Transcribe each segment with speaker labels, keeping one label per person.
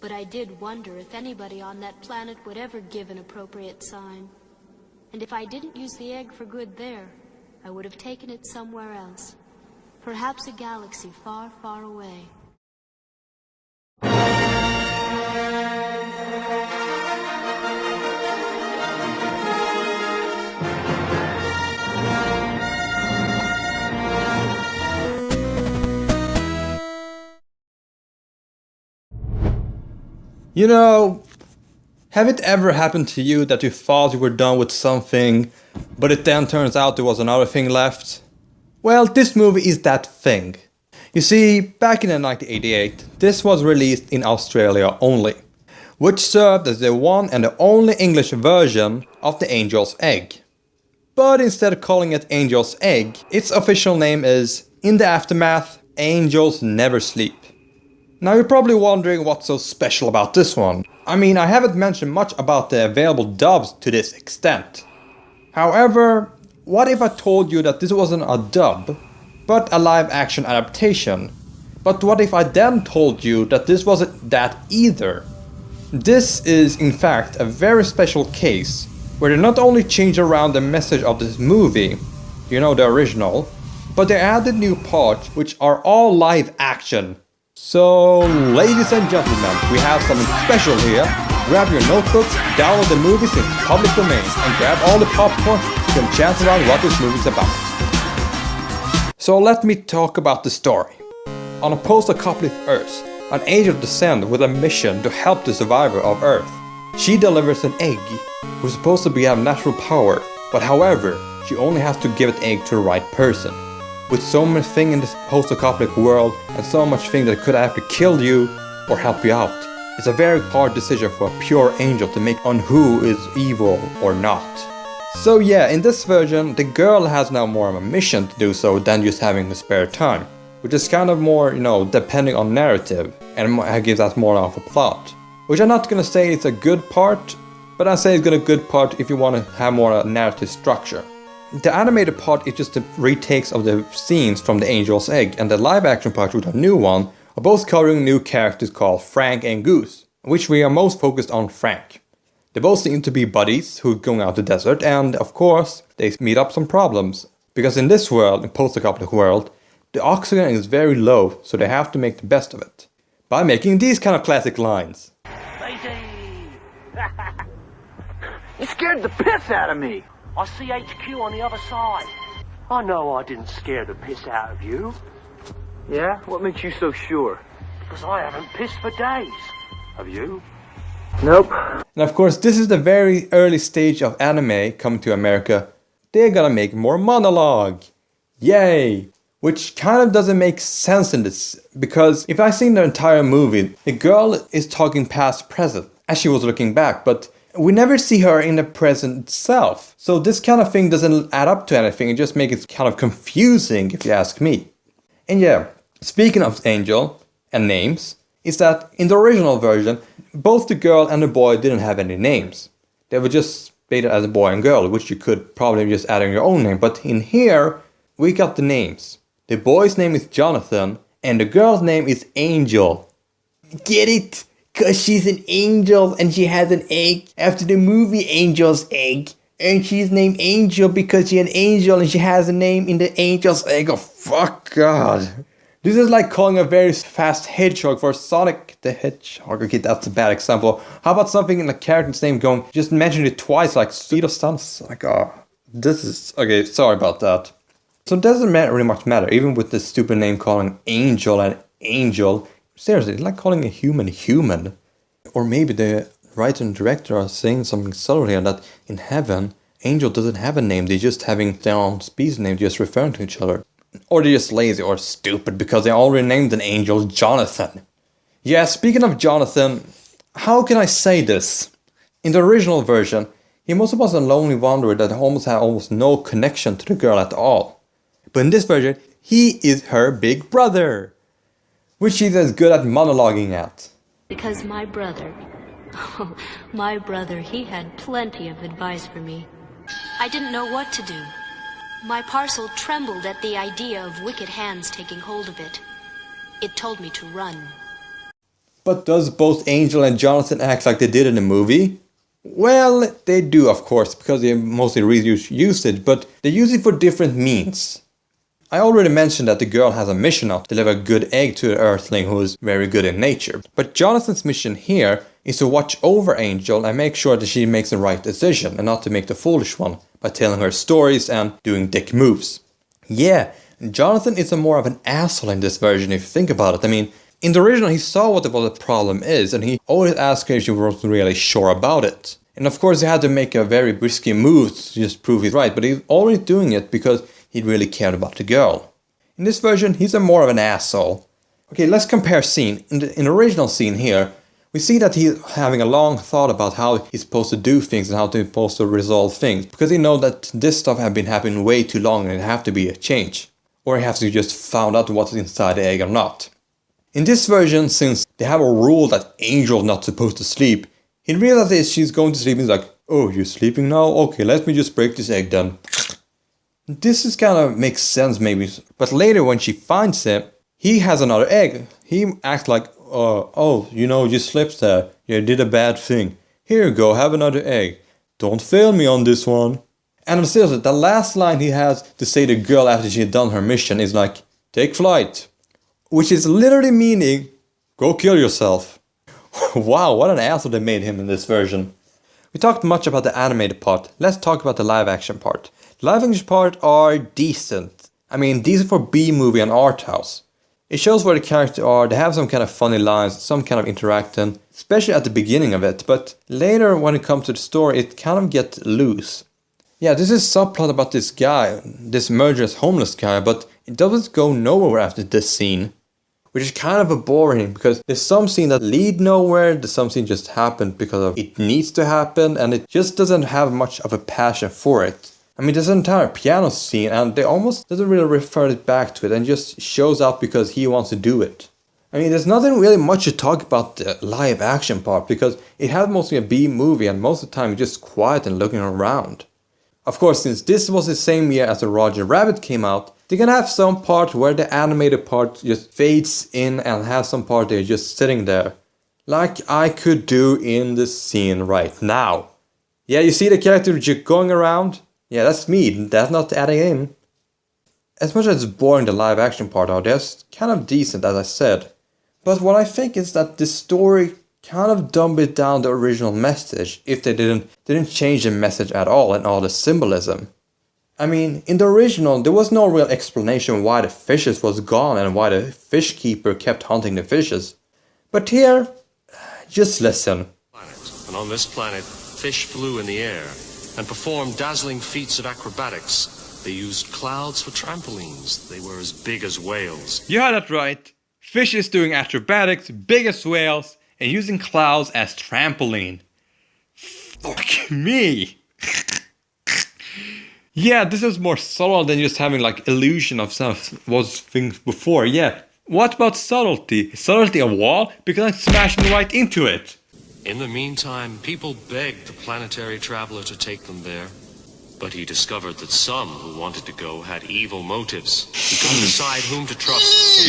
Speaker 1: But I did wonder if anybody on that planet would ever give an appropriate sign. And if I didn't use the egg for good there, I would have taken it somewhere else. Perhaps a galaxy far, far away.
Speaker 2: You know, have it ever happened to you that you thought you were done with something, but it then turns out there was another thing left? Well, this movie is that thing. You see, back in 1988, this was released in Australia only, which served as the one and the only English version of The Angel's Egg. But instead of calling it Angel's Egg, its official name is, in the aftermath, Angels Never Sleep. Now you're probably wondering what's so special about this one. I mean, I haven't mentioned much about the available dubs to this extent. However, what if I told you that this wasn't a dub, but a live action adaptation? But what if I then told you that this wasn't that either? This is in fact a very special case, where they not only changed around the message of this movie, you know, the original, but they added new parts which are all live action. So, ladies and gentlemen, we have something special here. Grab your notebooks, download the movies in public domain, and grab all the popcorn so you can chat around what this movie's about. So let me talk about the story. On a post-apocalyptic Earth, an angel descends with a mission to help the survivor of Earth. She delivers an egg, who's supposed to have natural power, but however, she only has to give an egg to the right person. With so many things in this post-apocalyptic world and so much things that could either kill you or help you out, it's a very hard decision for a pure angel to make on who is evil or not. So yeah, in this version, the girl has now more of a mission to do so than just having the spare time, which is kind of more, you know, depending on narrative, and gives us more of a plot. Which I'm not gonna say it's a good part, but I say it's a good part if you want to have more narrative structure. The animated part is just the retakes of the scenes from The Angel's Egg, and the live action part, with a new one, are both covering new characters called Frank and Goose, which we are most focused on Frank. They both seem to be buddies who are going out to the desert, and of course, they meet up some problems. Because in this world, in post-apocalyptic world, the oxygen is very low, so they have to make the best of it. By making these kind of classic lines.
Speaker 3: You scared the piss out of me! I see HQ on the other side. I know I didn't scare the piss out of you. Yeah? What makes you so sure? Because I haven't pissed for days. Have you? Nope.
Speaker 2: And of course, this is the very early stage of anime coming to America. They're gonna make more monologue. Yay! Which kind of doesn't make sense in this, because if I seen the entire movie, the girl is talking past present as she was looking back, but we never see her in the present itself. So this kind of thing doesn't add up to anything, it just makes it kind of confusing if you ask me. And yeah, speaking of Angel and names, is that in the original version, both the girl and the boy didn't have any names. They were just stated as a boy and girl, which you could probably just add in your own name. But in here, we got the names. The boy's name is Jonathan, and the girl's name is Angel. Get it? Cause she's an angel and she has an egg after the movie Angel's Egg. And she's named Angel because she's an angel and she has a name in the Angel's Egg. Oh fuck God. This is like calling a very fast hedgehog for Sonic the Hedgehog. Okay, that's a bad example. How about something in the character's name going, just mention it twice like Speed of Stars? Like, oh, this is, okay, sorry about that. So it doesn't really much matter, even with this stupid name calling Angel and Angel. Seriously, it's like calling a human human. Or maybe the writer and director are saying something subtle here, that in heaven, Angel doesn't have a name, they're just having their own species name, just referring to each other. Or they're just lazy or stupid because they already named an angel Jonathan. Yeah, speaking of Jonathan, how can I say this? In the original version, he must have was a lonely wanderer that had almost no connection to the girl at all. But in this version, he is her big brother, which she's as good at monologuing at.
Speaker 1: Because my brother, he had plenty of advice for me. I didn't know what to do. My parcel trembled at the idea of wicked hands taking hold of it. It told me to run.
Speaker 2: But does both Angel and Jonathan act like they did in the movie? Well, they do of course, because they mostly reuse usage, but they use it for different means. I already mentioned that the girl has a mission now to deliver a good egg to the Earthling who is very good in nature. But Jonathan's mission here is to watch over Angel and make sure that she makes the right decision and not to make the foolish one by telling her stories and doing dick moves. Yeah, Jonathan is more of an asshole in this version if you think about it. I mean, in the original he saw what the problem is and he always asked her if she wasn't really sure about it. And of course he had to make a very risky move to just prove he's right, but he's always doing it because he really cared about the girl. In this version, he's more of an asshole. Okay, let's compare scene. In the original scene here, we see that he's having a long thought about how he's supposed to do things and how he's supposed to resolve things. Because he knows that this stuff has been happening way too long and it have to be a change. Or he has to just find out what's inside the egg or not. In this version, since they have a rule that Angel's not supposed to sleep, he realizes she's going to sleep and he's like, oh, you're sleeping now? Okay, let me just break this egg then. This is kind of makes sense maybe, but later when she finds him, he has another egg. He acts like, oh, you slipped there. You did a bad thing. Here you go, have another egg. Don't fail me on this one. And seriously, the last line he has to say to the girl after she had done her mission is like, take flight. Which is literally meaning, go kill yourself. Wow, what an asshole they made him in this version. We talked much about the animated part. Let's talk about the live action part. The live action part are decent. I mean, decent for B-movie and art house. It shows where the characters are, they have some kind of funny lines, some kind of interacting, especially at the beginning of it, but later when it comes to the story, it kind of gets loose. Yeah, this is subplot about this guy, this murderous homeless guy, but it doesn't go nowhere after this scene. Which is kind of a boring, because there's some scene that lead nowhere, there's some scene just happened because of it needs to happen, and it just doesn't have much of a passion for it. I mean, there's an entire piano scene, and they almost doesn't really refer it back to it, and just shows up because he wants to do it. I mean, there's nothing really much to talk about the live action part, because it had mostly a B movie, and most of the time you're just quiet and looking around. Of course, since this was the same year as the Roger Rabbit came out, they're gonna have some part where the animated part just fades in and have some part they're just sitting there. Like I could do in this scene right now. Yeah, you see the character just going around? Yeah, that's me, that's not adding in. As much as it's boring the live action part are, they're kind of decent as I said. But what I think is that the story kind of dumbed it down the original message if they didn't change the message at all and all the symbolism. I mean, in the original there was no real explanation why the fishes was gone and why the fish keeper kept hunting the fishes. But here, just listen.
Speaker 4: And on this planet, fish flew in the air and performed dazzling feats of acrobatics. They used clouds for trampolines. They were as big as whales.
Speaker 2: You heard that right. Fish is doing acrobatics, big as whales, and using clouds as trampoline. Fuck me. Yeah, this is more subtle than just having like illusion of stuff was things before. Yeah. What about subtlety? Is subtlety a wall? Because I'm smashing right into it.
Speaker 4: In the meantime, people begged the planetary traveler to take them there. But he discovered that some who wanted to go had evil motives. He couldn't decide whom to trust.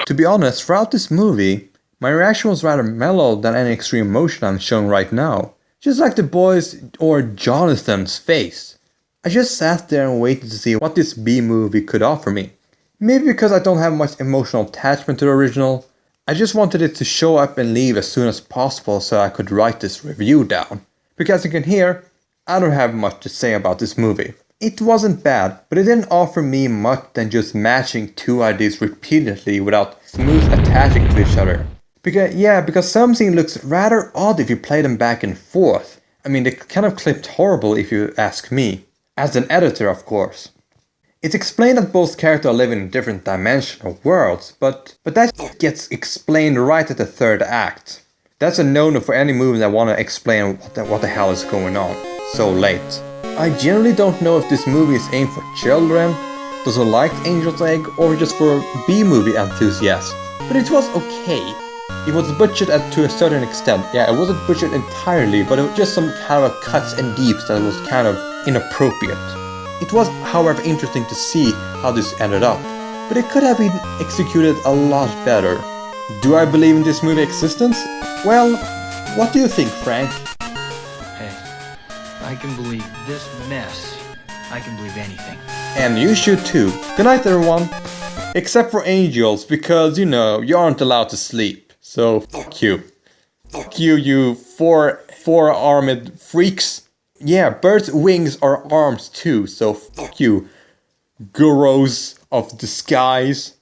Speaker 2: To be honest, throughout this movie, my reaction was rather mellow than any extreme emotion I'm showing right now. Just like the boys or Jonathan's face. I just sat there and waited to see what this B-movie could offer me. Maybe because I don't have much emotional attachment to the original, I just wanted it to show up and leave as soon as possible so I could write this review down. Because as you can hear, I don't have much to say about this movie. It wasn't bad, but it didn't offer me much than just matching two ideas repeatedly without smooth attaching to each other. Because some scene looks rather odd if you play them back and forth. I mean, they kind of clipped horrible if you ask me. As an editor, of course. It's explained that both characters are living in different dimensional worlds, but that gets explained right at the third act. That's a no-no for any movie that want to explain what the hell is going on so late. I generally don't know if this movie is aimed for children, those who like Angel's Egg, or just for B-movie enthusiasts. But it was okay. It was butchered to a certain extent. Yeah, it wasn't butchered entirely, but it was just some kind of cuts and deeps that was kind of inappropriate. It was, however, interesting to see how this ended up, but it could have been executed a lot better. Do I believe in this movie existence? Well, what do you think, Frank?
Speaker 5: Hey, I can believe this mess. I can believe anything.
Speaker 2: And you should too. Good night, everyone. Except for angels, because, you know, you aren't allowed to sleep. So, fuck you. Fuck you, you four-armed freaks. Yeah, birds' wings are arms too, so fuck you. Gurus of disguise.